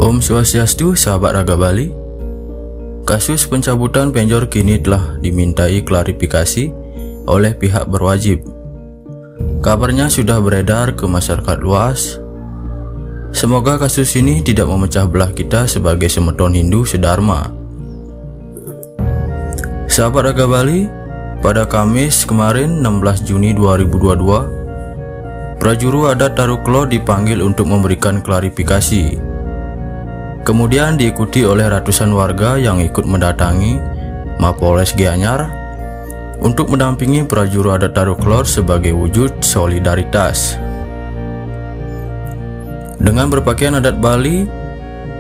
Om Swastiastu, sahabat Raga Bali. Kasus pencabutan penjor kini telah dimintai klarifikasi oleh pihak berwajib. Kabarnya sudah beredar ke masyarakat luas. Semoga kasus ini tidak memecah belah kita sebagai semeton Hindu sedharma. Sahabat Raga Bali, pada Kamis kemarin 16 Juni 2022, prajuru adat Taruklo dipanggil untuk memberikan klarifikasi. Kemudian diikuti oleh ratusan warga yang ikut mendatangi Mapolres Gianyar untuk mendampingi prajuru adat Taruklo sebagai wujud solidaritas. Dengan berpakaian adat Bali,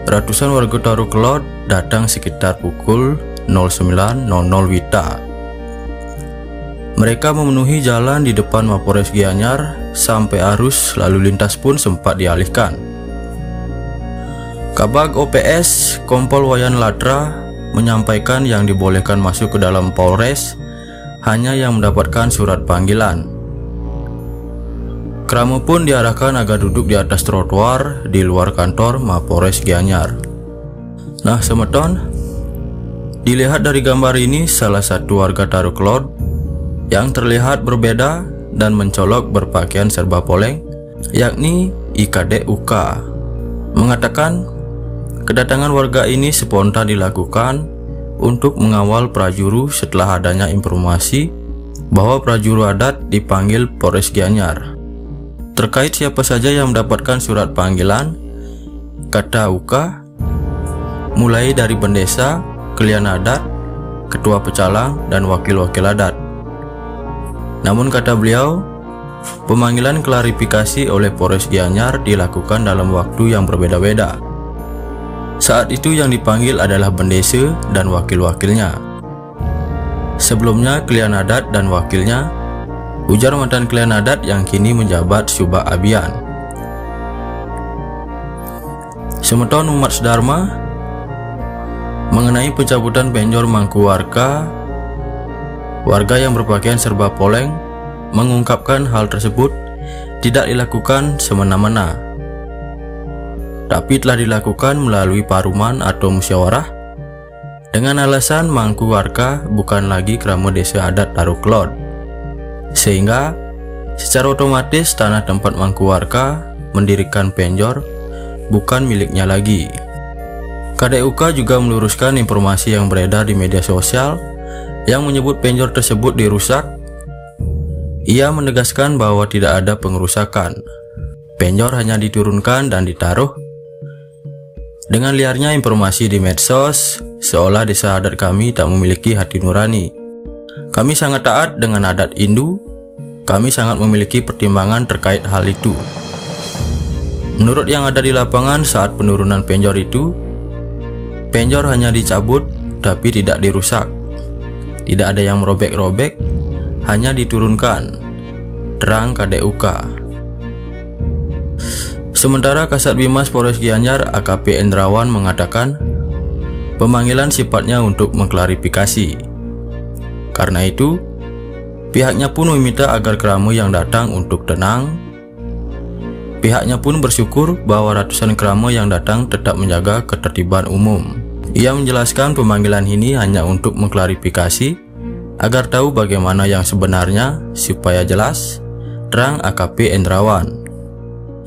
ratusan warga Taruklo datang sekitar pukul 09.00 WITA. Mereka memenuhi jalan di depan Mapolres Gianyar sampai arus lalu lintas pun sempat dialihkan. Kabag OPS Kompol Wayan Latra menyampaikan yang dibolehkan masuk ke dalam Polres hanya yang mendapatkan surat panggilan. Keramu pun diarahkan agar duduk di atas trotoar di luar kantor Mapolres Gianyar. Nah semeton, dilihat dari gambar ini salah satu warga Taruklo yang terlihat berbeda dan mencolok berpakaian serba poleng, yakni IKD UK, mengatakan kedatangan warga ini spontan dilakukan untuk mengawal prajuru setelah adanya informasi bahwa prajuru adat dipanggil Polres Gianyar. Terkait siapa saja yang mendapatkan surat panggilan, kata Uka, mulai dari pendesa, kelian adat, ketua pecalang, dan wakil-wakil adat. Namun kata beliau, pemanggilan klarifikasi oleh Polres Gianyar dilakukan dalam waktu yang berbeda-beda. Saat itu yang dipanggil adalah pendesa dan wakil-wakilnya. Sebelumnya kelian adat dan wakilnya, ujar mantan kelian adat yang kini menjabat Subak Abian. Semeton umat sedharma, mengenai pencabutan penjor Mangkuwarka, warga yang berpakaian serba poleng mengungkapkan hal tersebut tidak dilakukan semena-mena, tapi telah dilakukan melalui paruman atau musyawarah dengan alasan Mangkuwarka bukan lagi krama desa adat Taruklo, sehingga secara otomatis tanah tempat Mangkuwarka mendirikan penjor bukan miliknya lagi. KDUK juga meluruskan informasi yang beredar di media sosial yang menyebut penjor tersebut dirusak. Ia menegaskan bahwa tidak ada pengerusakan. Penjor hanya diturunkan dan ditaruh. Dengan liarnya informasi di medsos, seolah desa adat kami tak memiliki hati nurani. Kami sangat taat dengan adat Hindu. Kami sangat memiliki pertimbangan terkait hal itu. Menurut yang ada di lapangan saat penurunan penjor itu, penjor hanya dicabut tapi tidak dirusak. Tidak ada yang merobek-robek, hanya diturunkan, terang KDUK. Sementara Kasat Bimas Polres Gianyar AKP Endrawan mengatakan pemanggilan sifatnya untuk mengklarifikasi. Karena itu, pihaknya pun meminta agar keramu yang datang untuk tenang. Pihaknya pun bersyukur bahwa ratusan keramu yang datang tetap menjaga ketertiban umum. Ia menjelaskan pemanggilan ini hanya untuk mengklarifikasi agar tahu bagaimana yang sebenarnya supaya jelas, terang AKP Endrawan.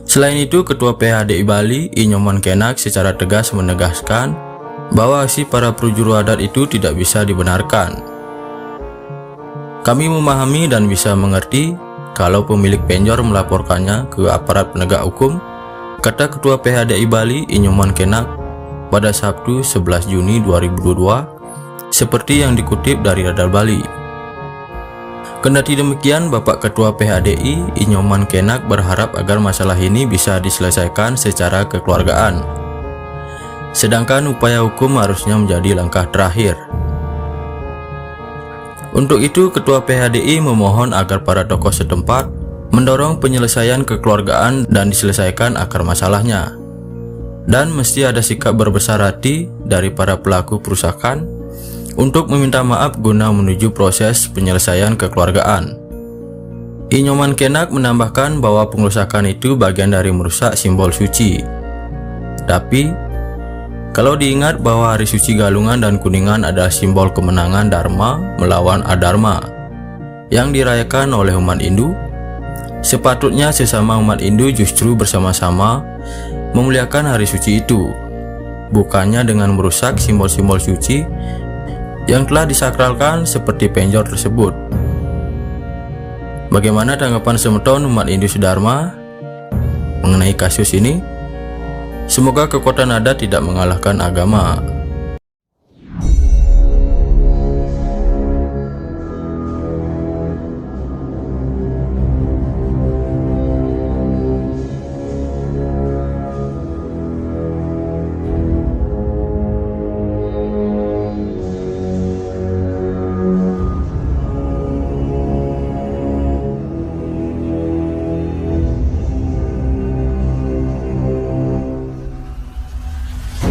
Selain itu, Ketua PHDI Bali Inyoman Kenak secara tegas menegaskan bahwa aksi para prajuru adat itu tidak bisa dibenarkan. Kami memahami dan bisa mengerti kalau pemilik penjor melaporkannya ke aparat penegak hukum, kata Ketua PHDI Bali Inyoman Kenak pada Sabtu 11 Juni 2022, seperti yang dikutip dari Radar Bali. Kendati demikian, Bapak Ketua PHDI Inyoman Kenak berharap agar masalah ini bisa diselesaikan secara kekeluargaan. Sedangkan upaya hukum harusnya menjadi langkah terakhir. Untuk itu, Ketua PHDI memohon agar para tokoh setempat mendorong penyelesaian kekeluargaan dan diselesaikan akar masalahnya. Dan mesti ada sikap berbesar hati dari para pelaku perusakan untuk meminta maaf guna menuju proses penyelesaian kekeluargaan. Inyoman Kenak menambahkan bahwa pengerusakan itu bagian dari merusak simbol suci. Tapi Kalau diingat bahwa hari suci Galungan dan Kuningan adalah simbol kemenangan Dharma melawan Adharma yang dirayakan oleh umat Hindu, sepatutnya sesama umat Hindu justru bersama-sama memuliakan hari suci itu, bukannya dengan merusak simbol-simbol suci yang telah disakralkan seperti penjor tersebut. Bagaimana tanggapan semeton umat Hindu Sedharma mengenai kasus ini? Semoga kekuatan adat tidak mengalahkan agama.